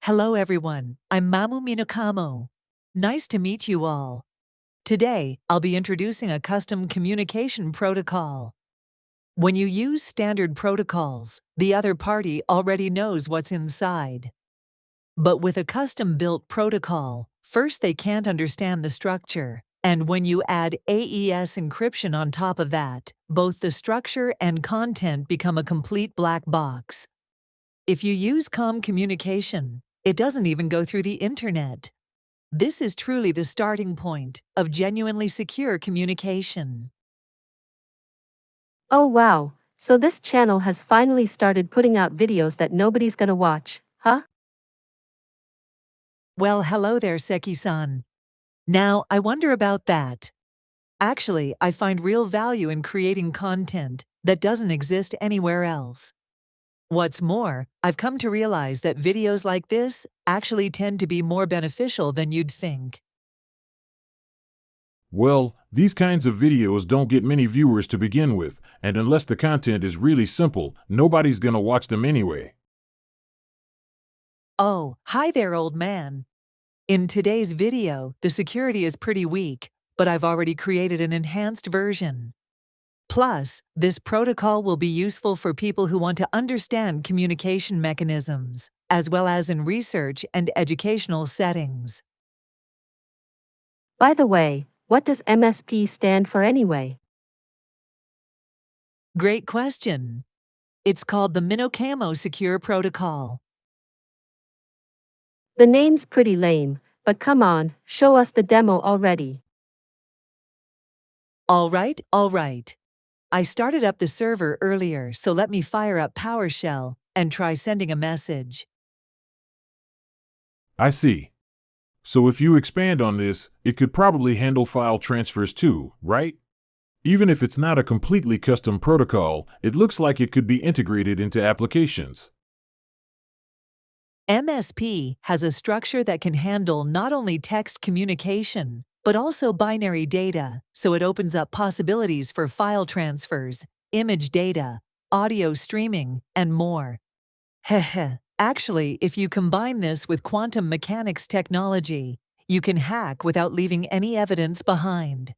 Hello everyone, I'm Mamu Minokamo. Nice to meet you all. Today, I'll be introducing a custom communication protocol. When you use standard protocols, the other party already knows what's inside. But with a custom-built protocol, first they can't understand the structure, and when you add AES encryption on top of that, both the structure and content become a complete black box. If you use COM communication, it doesn't even go through the internet. This is truly the starting point of genuinely secure communication. Oh wow, so this channel has finally started putting out videos that nobody's gonna watch, huh? Well, hello there, Seki-san. Now, I wonder about that. Actually, I find real value in creating content that doesn't exist anywhere else. What's more, I've come to realize that videos like this actually tend to be more beneficial than you'd think. Well, these kinds of videos don't get many viewers to begin with, and unless the content is really simple, nobody's gonna watch them anyway. Oh, hi there, old man. In today's video, the security is pretty weak, but I've already created an enhanced version. Plus, this protocol will be useful for people who want to understand communication mechanisms, as well as in research and educational settings. By the way, what does MSP stand for anyway? Great question. It's called the Minokamo Secure Protocol. The name's pretty lame, but come on, show us the demo already. All right. I started up the server earlier, so let me fire up PowerShell and try sending a message. I see. So if you expand on this, it could probably handle file transfers too, right? Even if it's not a completely custom protocol, it looks like it could be integrated into applications. MSP has a structure that can handle not only text communication, but also binary data, so it opens up possibilities for file transfers, image data, audio streaming, and more. Heh. Actually, if you combine this with quantum mechanics technology, you can hack without leaving any evidence behind.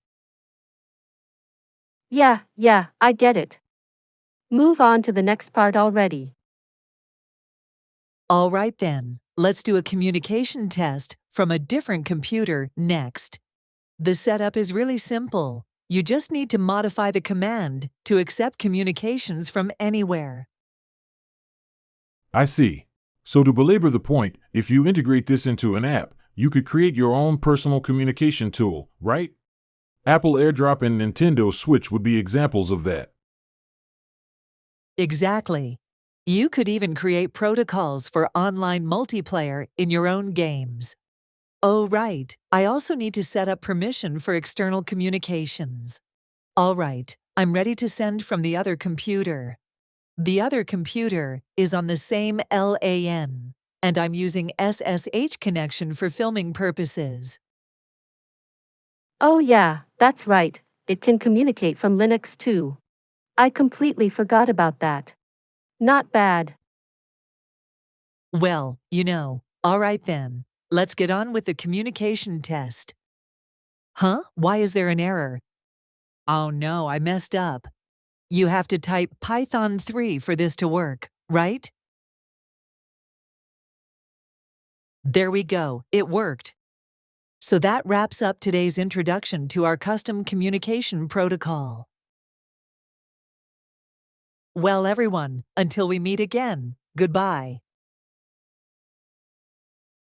Yeah, I get it. Move on to the next part already. All right then, let's do a communication test from a different computer next. The setup is really simple. You just need to modify the command to accept communications from anywhere. I see. So to belabor the point, if you integrate this into an app, you could create your own personal communication tool, right? Apple AirDrop and Nintendo Switch would be examples of that. Exactly. You could even create protocols for online multiplayer in your own games. Oh, right. I also need to set up permission for external communications. All right, I'm ready to send from the other computer. The other computer is on the same LAN, and I'm using SSH connection for filming purposes. Oh yeah, that's right, it can communicate from Linux too. I completely forgot about that. Not bad. Well, all right then. Let's get on with the communication test. Huh? Why is there an error? Oh no, I messed up. You have to type Python 3 for this to work, right? There we go, it worked. So that wraps up today's introduction to our custom communication protocol. Well, everyone, until we meet again, goodbye.